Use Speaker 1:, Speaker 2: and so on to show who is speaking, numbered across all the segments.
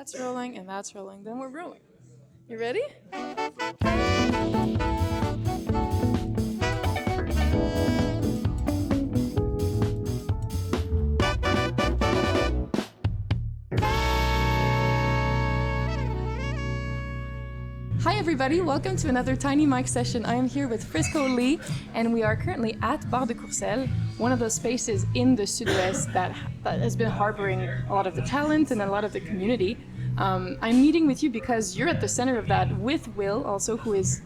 Speaker 1: That's rolling and that's rolling. Then we're rolling. You ready? Hi everybody, welcome to another Tiny Mic session. I am here with Frisco Lee and we are currently at Bar de Courcelle, one of those spaces in the Sud-Ouest that has been harboring a lot of the talent and a lot of the community. I'm meeting with you because you're at the center of that with Will also, who is,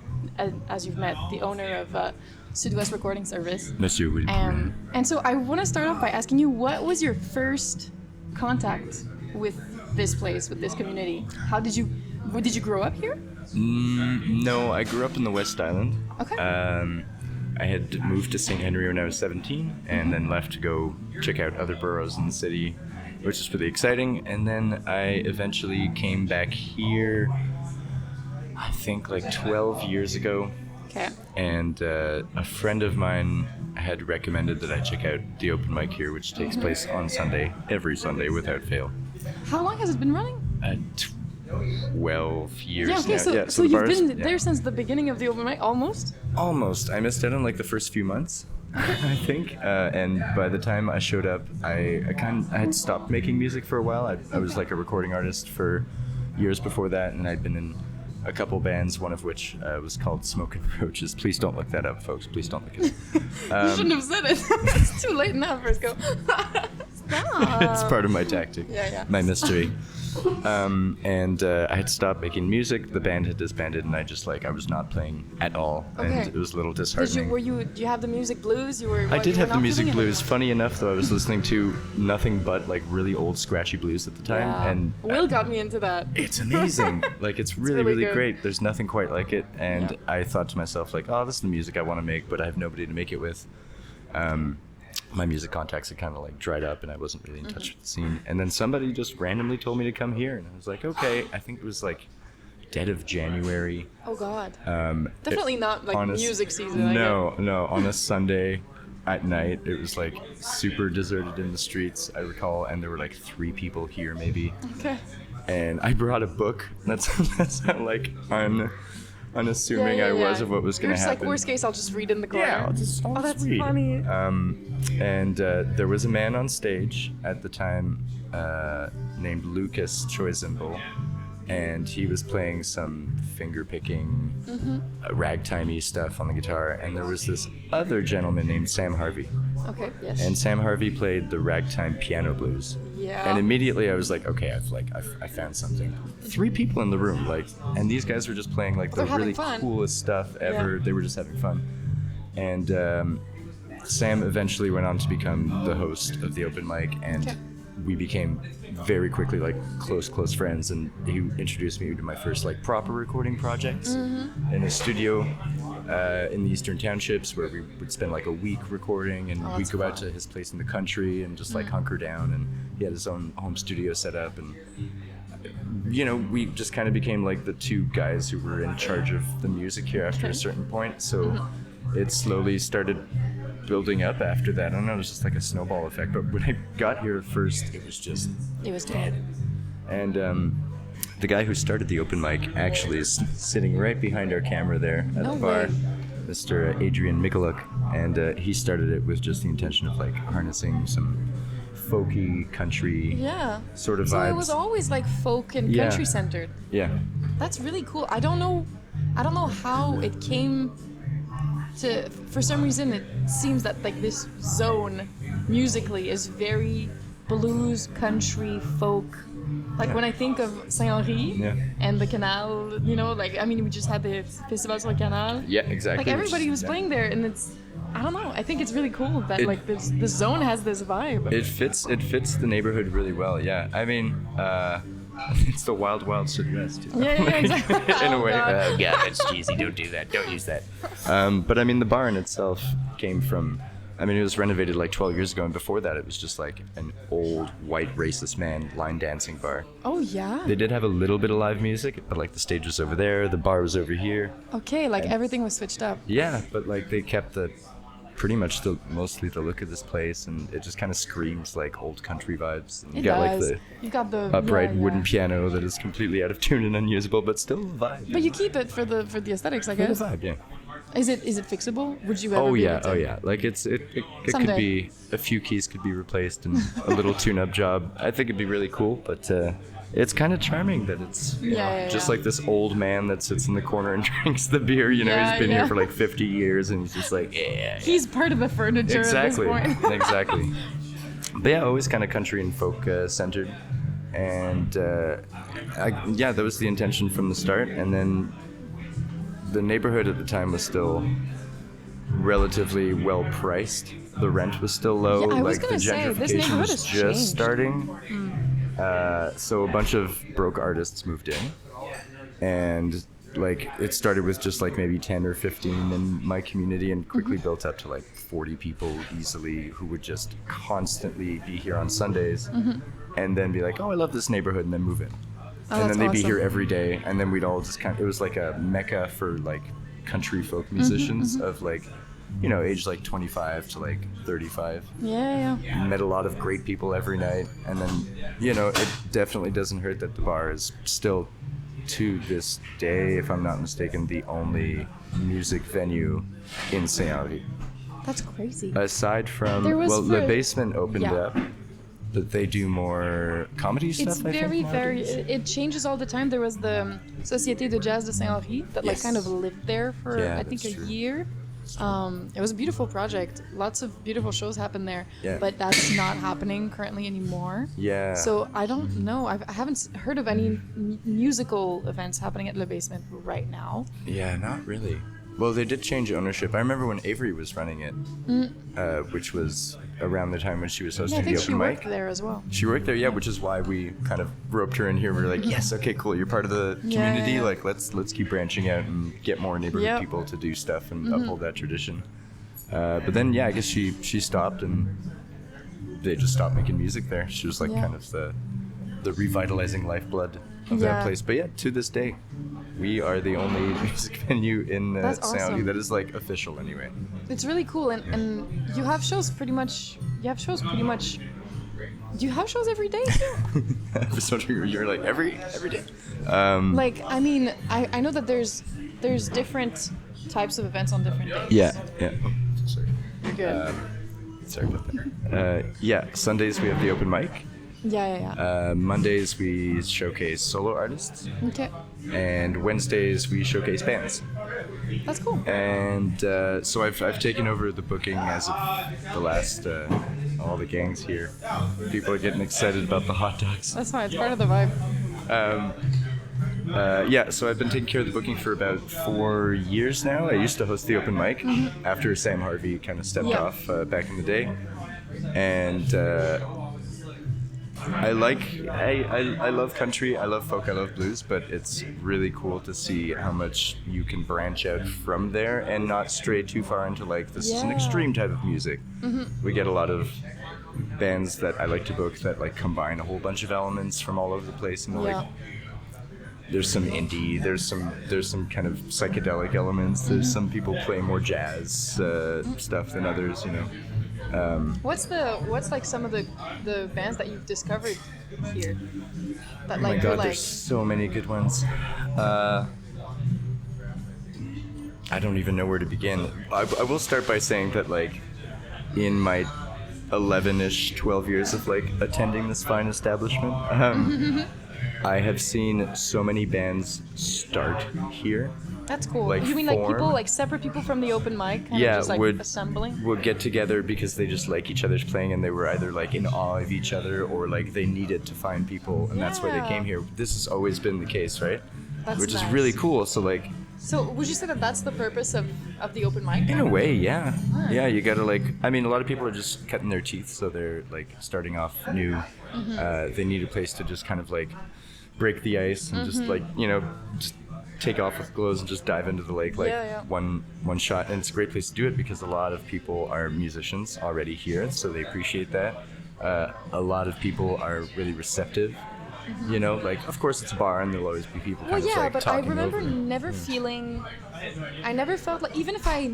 Speaker 1: as you've met, the owner of Sud-Ouest Recording Service.
Speaker 2: Monsieur Will.
Speaker 1: And so I want to start off by asking you, what was your first contact with this place, with this community? Did you grow up here?
Speaker 2: No, I grew up in the West Island.
Speaker 1: Okay.
Speaker 2: I had moved to St. Henry when I was 17 and then left to go check out other boroughs in the city, which was really exciting. And then I eventually came back here, I think like 12 years ago.
Speaker 1: Okay.
Speaker 2: And a friend of mine had recommended that I check out the open mic here, which takes place on Sunday, every Sunday without fail.
Speaker 1: How long has it been running?
Speaker 2: 12 years
Speaker 1: yeah, okay,
Speaker 2: now.
Speaker 1: So you've been there since the beginning of the open mic, almost?
Speaker 2: Almost. I missed out on like the first few months, I think. And by the time I showed up, I had stopped making music for a while. I was like a recording artist for years before that, and I'd been in a couple bands, one of which was called Smoke and Roaches. Please don't look that up, folks. Please don't look it up.
Speaker 1: You shouldn't have said it. It's too late now, Frisco. Stop.
Speaker 2: It's part of my tactic.
Speaker 1: Yeah.
Speaker 2: My mystery. And I had stopped making music. The band had disbanded, and I was not playing at all,
Speaker 1: Okay.
Speaker 2: and it was a little disheartening.
Speaker 1: Do you have the music blues?
Speaker 2: I did have the music blues. Funny enough, though, I was listening to nothing but like really old scratchy blues at the time, and
Speaker 1: Will got me into that.
Speaker 2: it's amazing. Like it's really
Speaker 1: really good.
Speaker 2: great. There's nothing quite like it, and I thought to myself like, oh, this is the music I want to make, but I have nobody to make it with. My music contacts had kind of like dried up and I wasn't really in touch with the scene. And then somebody just randomly told me to come here and I was like, okay. I think it was like dead of January.
Speaker 1: Oh God. Definitely not like music season.
Speaker 2: No. On a Sunday at night, it was like super deserted in the streets, I recall. And there were like 3 people here maybe.
Speaker 1: Okay.
Speaker 2: And I brought a book. That's how like unassuming I was of what was going to happen.
Speaker 1: You're just like, worst case, I'll just read in the corner.
Speaker 2: Yeah, I'll just
Speaker 1: that's
Speaker 2: read.
Speaker 1: funny.
Speaker 2: And there was a man on stage at the time named Lucas Choisimble, and he was playing some finger-picking, ragtimey stuff on the guitar, and there was this other gentleman named Sam Harvey.
Speaker 1: Okay, yes.
Speaker 2: And Sam Harvey played the ragtime piano blues.
Speaker 1: Yeah.
Speaker 2: And immediately I was like, okay, I found something. 3 people in the room, like, and these guys were just playing like the really coolest stuff ever. Yeah. They were just having fun. And Sam eventually went on to become the host of the open mic, and we became very quickly like close friends. And he introduced me to my first like proper recording projects in a studio in the Eastern Townships, where we would spend like a week recording, and we'd go out to his place in the country and just like hunker down. And he had his own home studio set up, and we just kind of became like the 2 guys who were in charge of the music here after a certain point. So it slowly started building up after that. I don't know, it was just like a snowball effect. But when I got here first, it was dead. And the guy who started the open mic actually is sitting right behind our camera there at the bar, Mr. Adrian Mikuluk, and he started it with just the intention of like harnessing some folky country sort of vibes.
Speaker 1: So it was always like folk and country centered.
Speaker 2: Yeah.
Speaker 1: That's really cool. I don't know how it came to, for some reason it seems that like this zone musically is very blues, country, folk. Like when I think of Saint-Henri and the Canal, we just had the Festival sur le Canal.
Speaker 2: Yeah, exactly.
Speaker 1: Like everybody was playing there, and I don't know, I think it's really cool that like this zone has this vibe.
Speaker 2: It fits the neighborhood really well, yeah. I mean, it's the wild Sud-Ouest.
Speaker 1: Yeah, exactly.
Speaker 2: In a way.
Speaker 1: God.
Speaker 2: God, it's cheesy, don't do that, don't use that. But I mean, the bar in itself came from, it was renovated like 12 years ago, and before that it was just like an old white racist man line dancing bar.
Speaker 1: Oh yeah?
Speaker 2: They did have a little bit of live music, but like the stage was over there, the bar was over here.
Speaker 1: Okay, like everything was switched up.
Speaker 2: Yeah, but like they kept the pretty much mostly the look of this place, and it just kind of screams like old country vibes. And you
Speaker 1: It
Speaker 2: got
Speaker 1: does.
Speaker 2: like
Speaker 1: You've got the
Speaker 2: upright wooden piano that is completely out of tune and unusable, but still a vibe.
Speaker 1: But you keep it for the aesthetics, I
Speaker 2: For the
Speaker 1: guess.
Speaker 2: vibe, yeah.
Speaker 1: Is it fixable? Would you ever?
Speaker 2: Oh
Speaker 1: be
Speaker 2: yeah,
Speaker 1: able to?
Speaker 2: oh yeah. Like it could
Speaker 1: Someday.
Speaker 2: be a few keys could be replaced and a little tune-up job. I think it'd be really cool, but it's kind of charming that it's just like this old man that sits in the corner and drinks the beer. You know, he's been here for like 50 years, and he's just like, yeah.
Speaker 1: He's part of the furniture
Speaker 2: Exactly,
Speaker 1: at this point.
Speaker 2: exactly. But yeah, always kind of country and folk centered, and that was the intention from the start. And then the neighborhood at the time was still relatively well priced. The rent was still low.
Speaker 1: Yeah, I was
Speaker 2: like
Speaker 1: gonna
Speaker 2: the
Speaker 1: say, this
Speaker 2: gentrification
Speaker 1: neighborhood
Speaker 2: was
Speaker 1: has
Speaker 2: just
Speaker 1: changed.
Speaker 2: starting. So a bunch of broke artists moved in, and like it started with just like maybe 10 or 15 in my community, and quickly built up to like 40 people easily who would just constantly be here on Sundays, and then be like, oh, I love this neighborhood, and then move in.
Speaker 1: Oh,
Speaker 2: And
Speaker 1: that's
Speaker 2: then they'd be
Speaker 1: awesome.
Speaker 2: here every day, and then we'd all just it was like a mecca for like country folk musicians of like, you know, age like 25 to like 35.
Speaker 1: Yeah.
Speaker 2: Met a lot of great people every night, and then, you know, it definitely doesn't hurt that the bar is still, to this day, if I'm not mistaken, the only music venue in Saint-Henri.
Speaker 1: That's crazy.
Speaker 2: Aside from,
Speaker 1: There was
Speaker 2: the
Speaker 1: for-
Speaker 2: basement opened up, but they do more comedy stuff,
Speaker 1: It's
Speaker 2: I think,
Speaker 1: very,
Speaker 2: nowadays.
Speaker 1: it changes all the time. There was the Société de Jazz de Saint-Henri that like
Speaker 2: Yes.
Speaker 1: kind of lived there for
Speaker 2: Yeah,
Speaker 1: I think
Speaker 2: that's
Speaker 1: a
Speaker 2: true.
Speaker 1: year. It was a beautiful project. Lots of beautiful shows happened there,
Speaker 2: Yeah.
Speaker 1: but that's not happening currently anymore.
Speaker 2: Yeah.
Speaker 1: So I don't know. I haven't heard of any musical events happening at Le Basement right now.
Speaker 2: Yeah, not really. Well, they did change ownership. I remember when Avery was running it, which was around the time when she was
Speaker 1: Yeah, I
Speaker 2: hosting
Speaker 1: think
Speaker 2: the
Speaker 1: she
Speaker 2: open
Speaker 1: worked
Speaker 2: mic.
Speaker 1: there as well.
Speaker 2: She worked there, yeah, which is why we kind of roped her in here. We were like, yes, okay, cool, you're part of the community.
Speaker 1: Yeah.
Speaker 2: Like, let's keep branching out and get more neighborhood
Speaker 1: Yep.
Speaker 2: people to do stuff and uphold that tradition. But then, yeah, I guess she stopped, and they just stopped making music there. She was like kind of the revitalizing lifeblood of that place. But yeah, to this day, we are the only music venue in
Speaker 1: That's
Speaker 2: Saint-Henri
Speaker 1: awesome.
Speaker 2: that is like official anyway.
Speaker 1: It's really cool, and you have shows pretty much. You have shows pretty much. Do you have shows every day too?
Speaker 2: I was wondering, you're like every day.
Speaker 1: Like, I mean, I know that there's different types of events on different days.
Speaker 2: Yeah. Oh, sorry.
Speaker 1: You're good.
Speaker 2: Sorry about that. Yeah, Sundays we have the open mic.
Speaker 1: Yeah.
Speaker 2: Mondays we showcase solo artists,
Speaker 1: Okay,
Speaker 2: and Wednesdays we showcase bands.
Speaker 1: that's cool.
Speaker 2: And so I've taken over the booking as of the last all the gangs here. People are getting excited about the hot dogs.
Speaker 1: That's fine. It's part of the vibe.
Speaker 2: Yeah, so I've been taking care of the booking for about 4 years now. I used to host the open mic after Sam Harvey kind of stepped off back in the day, and I love country, I love folk, I love blues, but it's really cool to see how much you can branch out from there and not stray too far into like this is an extreme type of music. We get a lot of bands that I like to book that like combine a whole bunch of elements from all over the place, and like there's some indie, there's some kind of psychedelic elements, there's some people play more jazz stuff than others, you know.
Speaker 1: What's like some of the bands that you've discovered here? That
Speaker 2: Oh my
Speaker 1: like
Speaker 2: god,
Speaker 1: you're like
Speaker 2: there's so many good ones. I don't even know where to begin. I will start by saying that like in my 11-ish, 12 years of like attending this fine establishment, I have seen so many bands start here.
Speaker 1: that's cool.
Speaker 2: like,
Speaker 1: You mean like people
Speaker 2: form-
Speaker 1: like separate people from the open mic, kind
Speaker 2: Yeah,
Speaker 1: of just like
Speaker 2: would
Speaker 1: assembling?
Speaker 2: get together because they just like each other's playing, and they were either like in awe of each other or like they needed to find people, and that's why they
Speaker 1: Yeah.
Speaker 2: came here. This has always been the case, right?
Speaker 1: That's
Speaker 2: Which is
Speaker 1: nice.
Speaker 2: really cool. So like
Speaker 1: So would you say that that's the purpose of the open mic?
Speaker 2: in a way, yeah. Yeah, you gotta like, I mean, a lot of people are just cutting their teeth, so they're like starting off new. They need a place to just kind of like break the ice and just like, you know, just take off with clothes and just dive into the lake like one shot. And it's a great place to do it because a lot of people are musicians already here, so they appreciate that. A lot of people are really receptive You know, like of course it's a bar and there'll always be people
Speaker 1: Well,
Speaker 2: kind of
Speaker 1: yeah,
Speaker 2: like
Speaker 1: but I
Speaker 2: talking
Speaker 1: remember
Speaker 2: over.
Speaker 1: never feeling. I never felt like, even if I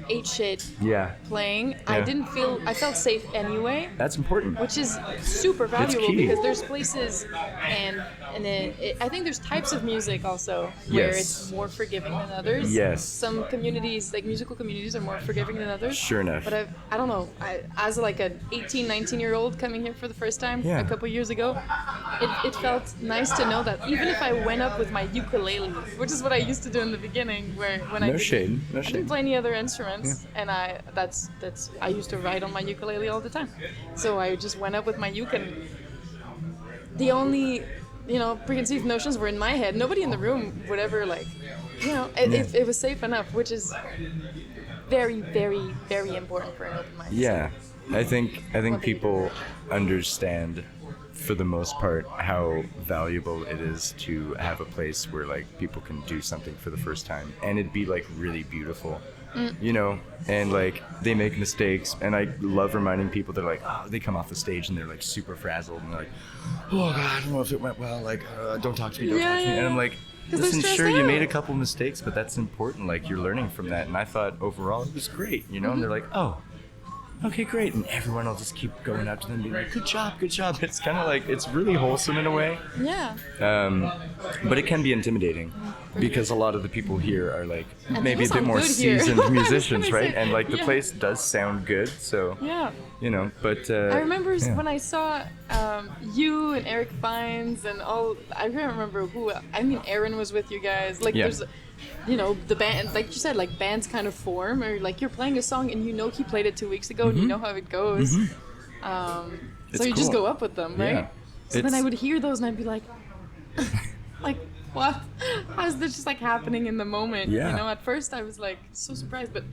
Speaker 1: ate shit
Speaker 2: Yeah,
Speaker 1: playing, I
Speaker 2: Yeah.
Speaker 1: didn't feel. I felt safe anyway,
Speaker 2: that's important.
Speaker 1: which is super valuable
Speaker 2: key.
Speaker 1: because there's places and then I think there's types of music also where
Speaker 2: Yes.
Speaker 1: it's more forgiving than others.
Speaker 2: Yes.
Speaker 1: Some communities, like musical communities, are more forgiving than others.
Speaker 2: Sure enough.
Speaker 1: But I don't know. As like an 18, 19-year-old coming here for the first time
Speaker 2: Yeah.
Speaker 1: a couple years ago, it felt nice to know that even if I went up with my ukulele, which is what I used to do in the beginning, where when I
Speaker 2: No
Speaker 1: didn't-
Speaker 2: shade, no
Speaker 1: I didn't
Speaker 2: shade.
Speaker 1: play any other instruments, and I used to write on my ukulele all the time. So I just went up with my uke, and the only preconceived notions were in my head. Nobody in the room would ever it was safe enough, which is very, very, very important for an open mic.
Speaker 2: Yeah, I think people understand for the most part how valuable it is to have a place where like people can do something for the first time and it'd be like really beautiful. You know, and like they make mistakes, and I love reminding people that like they come off the stage and they're like super frazzled and they're like, oh god, I don't know if it went well, like don't talk to me, don't talk to me, and I'm like,
Speaker 1: 'Cause they're
Speaker 2: listen,
Speaker 1: stressed
Speaker 2: sure you made a
Speaker 1: out.
Speaker 2: couple mistakes, but that's important, like you're learning from that, and I thought overall it was great, you know, and they're like, oh, okay, great, and everyone will just keep going up to them and be like, good job. It's kind of like, it's really wholesome in a way.
Speaker 1: Yeah.
Speaker 2: But it can be intimidating because a lot of the people here are like
Speaker 1: And
Speaker 2: maybe a
Speaker 1: people
Speaker 2: bit more
Speaker 1: sound good here.
Speaker 2: seasoned
Speaker 1: I was
Speaker 2: musicians,
Speaker 1: gonna
Speaker 2: right?
Speaker 1: say,
Speaker 2: And like the
Speaker 1: yeah.
Speaker 2: place does sound good, so
Speaker 1: Yeah.
Speaker 2: you know. But
Speaker 1: I remember
Speaker 2: yeah.
Speaker 1: when I saw you and Eric Fines and all. I can't remember who. I mean, Aaron was with you guys. Like,
Speaker 2: Yeah.
Speaker 1: there's, the band. Like you said, like bands kind of form, or like you're playing a song and he played it 2 weeks ago and you know how it goes. So
Speaker 2: It's
Speaker 1: you just
Speaker 2: cool.
Speaker 1: go up with them, right?
Speaker 2: Yeah.
Speaker 1: So then
Speaker 2: It's-
Speaker 1: I would hear those and I'd be like, like, what? How is this just like happening in the moment?
Speaker 2: Yeah.
Speaker 1: You know, at first I was like so surprised, but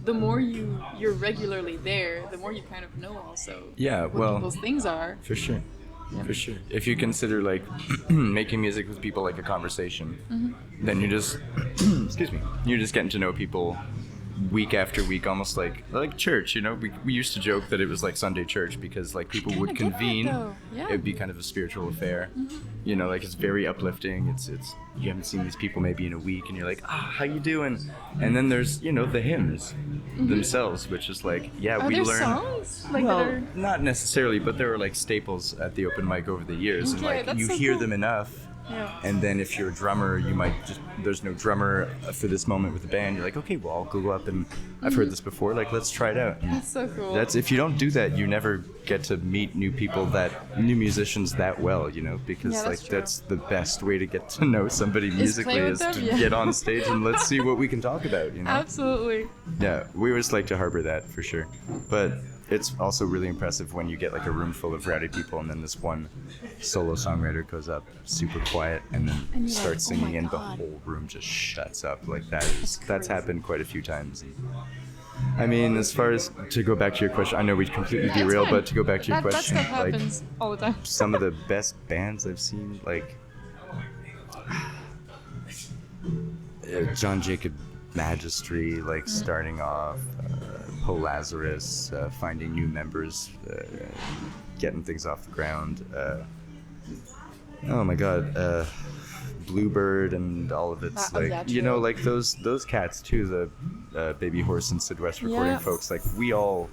Speaker 1: the more you're regularly there, the more you kind of know also
Speaker 2: Yeah,
Speaker 1: what
Speaker 2: well,
Speaker 1: people's things are.
Speaker 2: For sure. For sure. If you consider like making music with people like a conversation, then you just excuse me, you're just getting to know people week after week, almost like church, you know. We used to joke that it was like Sunday church because like people would
Speaker 1: kinda get that,
Speaker 2: convene.
Speaker 1: though. Yeah.
Speaker 2: It would be kind of a spiritual affair. You know, like it's very uplifting. It's you haven't seen these people maybe in a week and you're like, how you doing? And then there's, the hymns themselves, which is like, yeah,
Speaker 1: Are
Speaker 2: we
Speaker 1: there
Speaker 2: learn
Speaker 1: songs like
Speaker 2: well,
Speaker 1: that are?
Speaker 2: not necessarily, but there were like staples at the open mic over the years, and
Speaker 1: Okay,
Speaker 2: like
Speaker 1: that's
Speaker 2: you
Speaker 1: so
Speaker 2: hear
Speaker 1: cool.
Speaker 2: them enough,
Speaker 1: Yeah.
Speaker 2: and then if you're a drummer, you might just there's no drummer for this moment with the band. You're like, okay, well I'll go up and I've heard this before, like let's try it out. And
Speaker 1: That's so cool.
Speaker 2: that's if you don't do that, you never get to meet new musicians that well, because
Speaker 1: Yeah,
Speaker 2: like
Speaker 1: that's true.
Speaker 2: that's the best way to get to know somebody musically
Speaker 1: play with
Speaker 2: is
Speaker 1: them,
Speaker 2: to
Speaker 1: yeah.
Speaker 2: get on stage and let's see what we can talk about,
Speaker 1: Absolutely.
Speaker 2: Yeah, we always like to harbor that for sure. But it's also really impressive when you get like a room full of rowdy people and then this one solo songwriter goes up super quiet and then
Speaker 1: And you're
Speaker 2: starts
Speaker 1: like, "Oh my
Speaker 2: singing and the
Speaker 1: God."
Speaker 2: whole room just shuts up. Like that's
Speaker 1: crazy.
Speaker 2: happened quite a few times. And, I mean, as far as to go back to your question, I know we completely
Speaker 1: That's
Speaker 2: derailed,
Speaker 1: fine.
Speaker 2: but to go back to your
Speaker 1: That
Speaker 2: question,
Speaker 1: stuff
Speaker 2: like
Speaker 1: happens all the time.
Speaker 2: some of the best bands I've seen, like John Jacob Magistry, like starting off, Poe Lazarus, finding new members, getting things off the ground. Oh my God, Bluebird and all of it's like
Speaker 1: yeah,
Speaker 2: you know,
Speaker 1: true.
Speaker 2: like those cats too, the Baby Horse and Sud-Ouest recording
Speaker 1: Yeah.
Speaker 2: folks. Like we all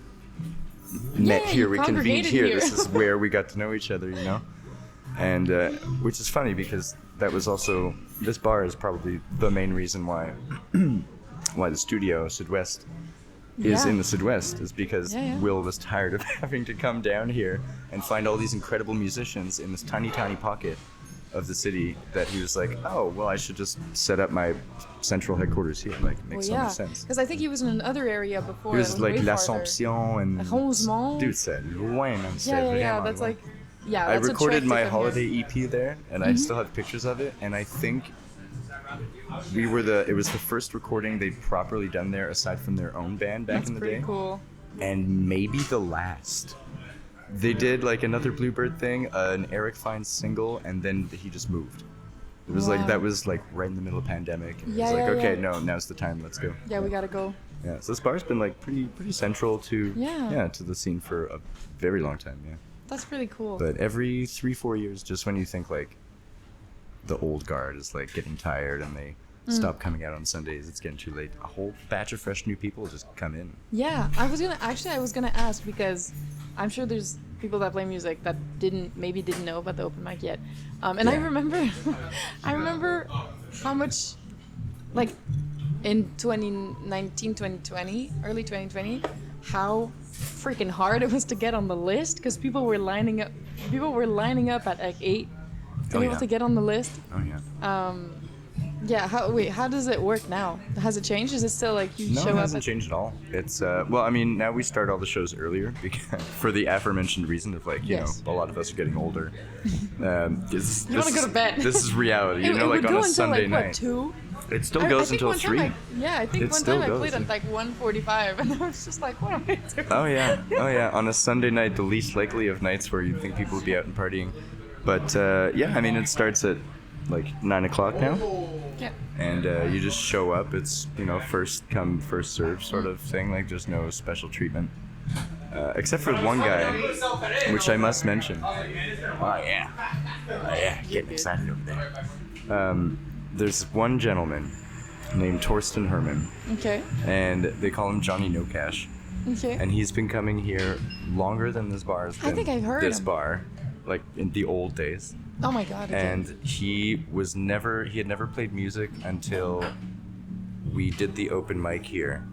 Speaker 2: met
Speaker 1: Yeah,
Speaker 2: here,
Speaker 1: you
Speaker 2: we convened
Speaker 1: congregated
Speaker 2: here.
Speaker 1: here.
Speaker 2: This is where we got to know each other, and which is funny because that was also this bar is probably the main reason why the studio Sud-Ouest is
Speaker 1: Yeah.
Speaker 2: in the Sud-Ouest is because
Speaker 1: Yeah.
Speaker 2: Will was tired of having to come down here and find all these incredible musicians in this tiny pocket of the city that he was like, oh well, I should just set up my central headquarters here. Like it makes so much sense.
Speaker 1: Because I think he was in another area before.
Speaker 2: It was like
Speaker 1: way farther.
Speaker 2: l'Assomption and
Speaker 1: Rosemont.
Speaker 2: dude, c'est loin, man. C'est
Speaker 1: Yeah.
Speaker 2: vraiment
Speaker 1: That's
Speaker 2: loin.
Speaker 1: like, yeah.
Speaker 2: I
Speaker 1: That's a
Speaker 2: recorded
Speaker 1: trek
Speaker 2: my
Speaker 1: to come
Speaker 2: holiday
Speaker 1: here.
Speaker 2: EP there, and I still have pictures of it. And I think it was the first recording they'd properly done there, aside from their own band back
Speaker 1: That's
Speaker 2: in the
Speaker 1: pretty
Speaker 2: day,
Speaker 1: cool.
Speaker 2: and maybe the last. They did like another Bluebird thing, an Eric Fines single, and then he just moved. It was like
Speaker 1: Wow.
Speaker 2: that was like right in the middle of pandemic. And
Speaker 1: Yeah,
Speaker 2: it was like,
Speaker 1: yeah,
Speaker 2: okay,
Speaker 1: yeah.
Speaker 2: no, now's the time, let's go.
Speaker 1: Yeah, we gotta go.
Speaker 2: Yeah, so this bar's been like pretty central to
Speaker 1: Yeah.
Speaker 2: to the scene for a very long time. Yeah.
Speaker 1: That's really cool.
Speaker 2: But every 3-4 years, just when you think like the old guard is like getting tired and they stop coming out on Sundays, it's getting too late, a whole batch of fresh new people just come in.
Speaker 1: Yeah, I was gonna ask, because I'm sure there's people that play music that didn't know about the open mic yet. And I remember how much, like, in 2019, 2020, early 2020, how freaking hard it was to get on the list, because people were lining up at like 8 to be able to get on the list.
Speaker 2: Oh yeah.
Speaker 1: Yeah. How does it work now? Has it changed? Is it still like you show up?
Speaker 2: No, it hasn't changed at all. It's well, I mean, now we start all the shows earlier because, for the aforementioned reason of like, you know, a lot of us are getting older.
Speaker 1: You want to go to bed.
Speaker 2: This is reality. You know, like on a Sunday night.
Speaker 1: What, 2?
Speaker 2: It still goes until 3.
Speaker 1: I think one time I played at like 1:45, and I was just like, what am I doing?
Speaker 2: Oh yeah. On a Sunday night, the least likely of nights where you'd think people would be out and partying. But yeah, I mean, it starts at like 9 o'clock now.
Speaker 1: Yeah.
Speaker 2: And you just show up. It's, you know, first come, first serve sort of thing. Like, there's no special treatment. Except for one guy, which I must mention. Oh yeah, getting excited over there. There's one gentleman named Torsten Herman.
Speaker 1: Okay.
Speaker 2: And they call him Johnny No Cash.
Speaker 1: Okay.
Speaker 2: And he's been coming here longer than this bar has been.
Speaker 1: I think I've heard
Speaker 2: this
Speaker 1: him.
Speaker 2: bar, like in the old days.
Speaker 1: Oh my God. Okay.
Speaker 2: And he had never played music until we did the open mic here.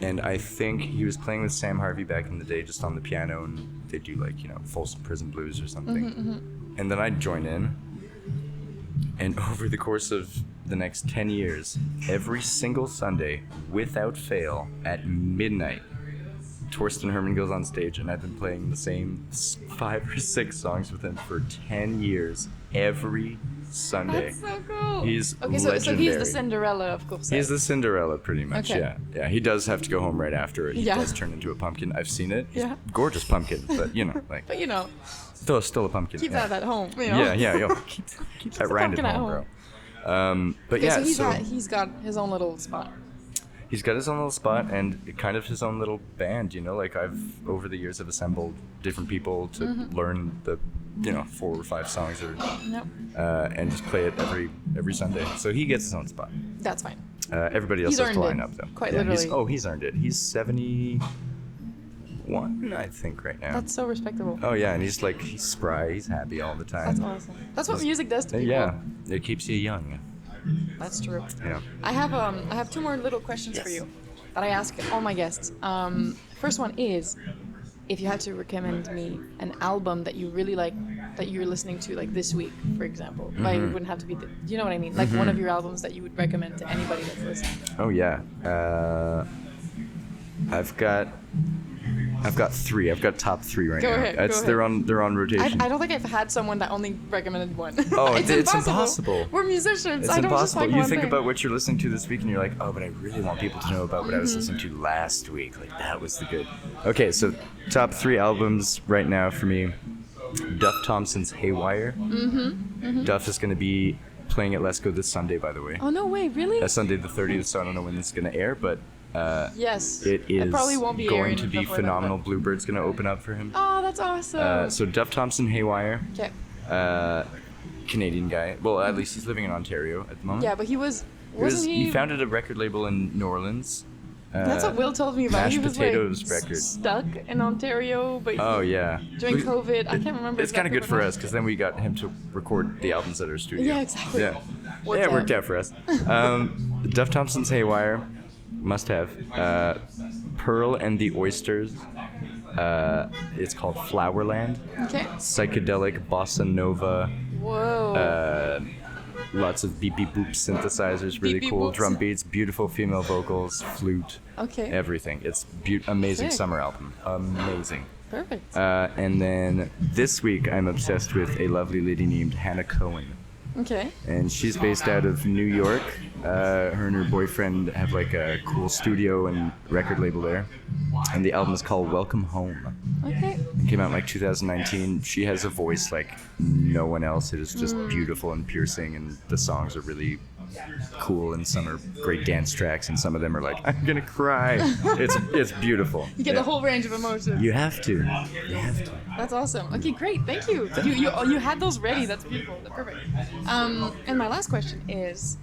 Speaker 2: And I think he was playing with Sam Harvey back in the day, just on the piano, and they do like, you know, Folsom Prison Blues or something. And then I'd join in. And over the course of the next 10 years, every single Sunday, without fail, at midnight, Torsten Herman goes on stage, and I've been playing the same 5 or 6 songs with him for 10 years, every Sunday.
Speaker 1: That's so cool.
Speaker 2: He's
Speaker 1: legendary. So he's the Cinderella of Courcelle.
Speaker 2: He's the Cinderella, pretty much,
Speaker 1: Okay.
Speaker 2: Yeah, he does have to go home right after. He does turn into a pumpkin. I've seen it. He's a gorgeous pumpkin, but, you know, like...
Speaker 1: But, you know...
Speaker 2: Still a pumpkin.
Speaker 1: Keep that at home, you know?
Speaker 2: Yeah, keep that round at home, bro. But
Speaker 1: okay,
Speaker 2: yeah,
Speaker 1: so he's got his own little spot.
Speaker 2: He's got his own little spot and kind of his own little band, you know, like I've, over the years, have assembled different people to learn the, you know, 4 or 5 songs and just play it every Sunday. So he gets his own spot.
Speaker 1: That's fine.
Speaker 2: Everybody else has to line up, though.
Speaker 1: Quite literally.
Speaker 2: He's earned it. He's 71, I think, right now.
Speaker 1: That's so respectable.
Speaker 2: Oh, yeah, and he's spry, he's happy all the time.
Speaker 1: That's awesome. That's what music does to people.
Speaker 2: Yeah, it keeps you young.
Speaker 1: That's true.
Speaker 2: Yeah.
Speaker 1: I have 2 more little questions for you that I ask all my guests. First one is, if you had to recommend me an album that you really like, that you're listening to like this week, for example. Like, it wouldn't have to be, you know what I mean? Like one of your albums that you would recommend to anybody that's listening.
Speaker 2: Oh yeah. I've got 3. I've got top 3 right
Speaker 1: go
Speaker 2: now.
Speaker 1: Ahead,
Speaker 2: They're on rotation.
Speaker 1: I don't think I've had someone that only recommended one.
Speaker 2: Oh, it's impossible.
Speaker 1: We're musicians.
Speaker 2: It's
Speaker 1: I don't
Speaker 2: impossible.
Speaker 1: just like
Speaker 2: You
Speaker 1: one
Speaker 2: think
Speaker 1: thing.
Speaker 2: about what you're listening to this week, and you're like, oh, but I really want people to know about what I was listening to last week. Like, that was the good. Okay, so top 3 albums right now for me. Duff Thompson's Haywire. Duff is going to be playing at Let's Go this Sunday, by the way.
Speaker 1: Oh, no way, really?
Speaker 2: Sunday the 30th, so I don't know when this is going to air, but
Speaker 1: yes.
Speaker 2: it is
Speaker 1: probably won't be
Speaker 2: going to be
Speaker 1: before
Speaker 2: phenomenal.
Speaker 1: That,
Speaker 2: Bluebird's going to open up for him.
Speaker 1: Oh, that's awesome.
Speaker 2: So Duff Thompson, Haywire.
Speaker 1: Okay.
Speaker 2: Canadian guy. Well, at least he's living in Ontario at the moment.
Speaker 1: Yeah, but
Speaker 2: He founded a record label in New Orleans.
Speaker 1: That's what Will told me about.
Speaker 2: Mashed
Speaker 1: He was
Speaker 2: Potatoes record.
Speaker 1: stuck in Ontario, but during COVID, I can't remember.
Speaker 2: It's kind of good for us because then we got him to record the albums at our studio.
Speaker 1: Yeah, exactly.
Speaker 2: Yeah, it worked out for us. Duff Thompson's Haywire, must have. Pearl and the Oysters. It's called Flowerland.
Speaker 1: Okay.
Speaker 2: Psychedelic bossa nova.
Speaker 1: Whoa.
Speaker 2: Lots of beep beep boop synthesizers, really
Speaker 1: Beep, beep,
Speaker 2: cool
Speaker 1: boops.
Speaker 2: drum beats, beautiful female vocals, flute,
Speaker 1: Okay.
Speaker 2: everything. It's amazing
Speaker 1: Sick.
Speaker 2: summer album, amazing.
Speaker 1: Perfect.
Speaker 2: And then this week I'm obsessed with a lovely lady named Hannah Cohen,
Speaker 1: Okay.
Speaker 2: and she's based out of New York. Her and her boyfriend have like a cool studio and record label there, and the album is called Welcome Home.
Speaker 1: Okay.
Speaker 2: It came out in like 2019. She has a voice like no one else. It is just beautiful and piercing, and the songs are really cool, and some are great dance tracks, and some of them are like, I'm gonna cry. It's beautiful.
Speaker 1: You get the whole range of emotions.
Speaker 2: You have to. You have to.
Speaker 1: That's awesome. Okay, great. Thank you. You had those ready. That's beautiful. That's perfect. And my last question is,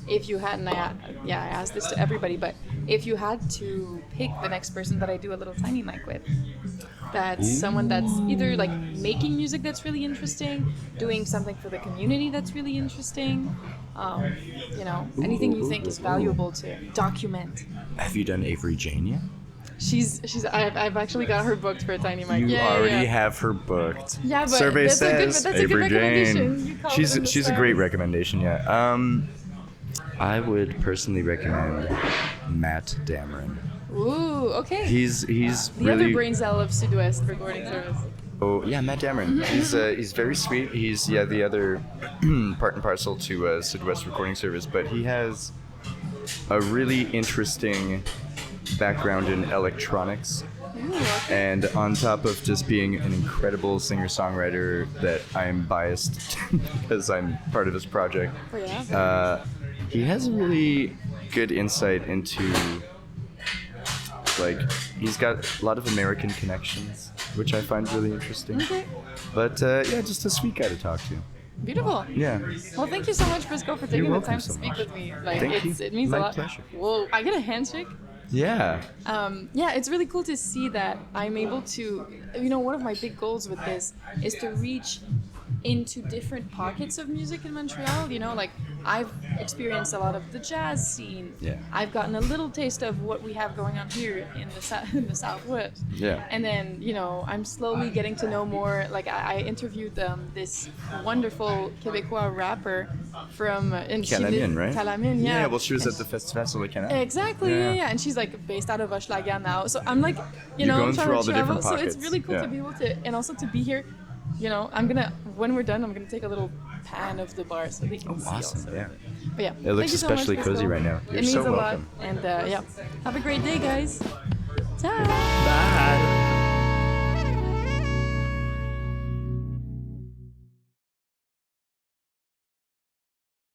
Speaker 1: if you had, and I asked this to everybody, but if you had to pick the next person that I do a little tiny mic with, that's someone that's either like making music that's really interesting, doing something for the community that's really interesting, anything you think is valuable to document.
Speaker 2: Have you done Avery Jane yet?
Speaker 1: I've actually got her booked for a tiny mic.
Speaker 2: You already have her booked.
Speaker 1: Yeah, but
Speaker 2: Survey says
Speaker 1: that's a good
Speaker 2: Avery
Speaker 1: recommendation.
Speaker 2: Jane. She's a great recommendation. Yeah. I would personally recommend Matt Dameron.
Speaker 1: Ooh, okay.
Speaker 2: He's
Speaker 1: the
Speaker 2: really
Speaker 1: other brain cell of Sud-Ouest recording service.
Speaker 2: Oh yeah, Matt Dameron. He's very sweet. He's the other part and parcel to Sud-Ouest recording service, but he has a really interesting background in electronics.
Speaker 1: Ooh, okay.
Speaker 2: And on top of just being an incredible singer-songwriter that I'm biased because I'm part of his project,
Speaker 1: Oh, yeah.
Speaker 2: he has a really good insight into, like, he's got a lot of American connections, which I find really interesting.
Speaker 1: Okay.
Speaker 2: But just a sweet guy to talk to.
Speaker 1: Beautiful.
Speaker 2: Yeah.
Speaker 1: Well, thank you so much, Frisco, for taking the time to speak with me. Like,
Speaker 2: Thank you.
Speaker 1: It means
Speaker 2: My
Speaker 1: a lot.
Speaker 2: pleasure.
Speaker 1: Whoa, I get a handshake.
Speaker 2: Yeah.
Speaker 1: It's really cool to see that I'm able to, one of my big goals with this is to reach into different pockets of music in Montreal. Like I've experienced a lot of the jazz scene.
Speaker 2: Yeah.
Speaker 1: I've gotten a little taste of what we have going on here in the Southwest.
Speaker 2: Yeah.
Speaker 1: And then, I'm slowly getting to know more. Like I interviewed this wonderful Québécois rapper from
Speaker 2: Calamine, right?
Speaker 1: Calamine, yeah.
Speaker 2: Yeah, well, she was at the Festival de Canada.
Speaker 1: Exactly, yeah. And she's like based out of Hochelaga now. So I'm like,
Speaker 2: You're going
Speaker 1: trying
Speaker 2: through
Speaker 1: to
Speaker 2: all the
Speaker 1: travel.
Speaker 2: different
Speaker 1: So it's
Speaker 2: pockets.
Speaker 1: really cool
Speaker 2: Yeah.
Speaker 1: to be able to, and also to be here. When we're done, I'm gonna take a little pan of the bar so they can see
Speaker 2: awesome,
Speaker 1: also.
Speaker 2: yeah.
Speaker 1: But yeah,
Speaker 2: It looks
Speaker 1: thank you so much,
Speaker 2: especially
Speaker 1: Frisco.
Speaker 2: cozy right now. You're
Speaker 1: It means
Speaker 2: so
Speaker 1: a
Speaker 2: welcome.
Speaker 1: lot. And have a great day, guys. Ciao.
Speaker 2: Bye.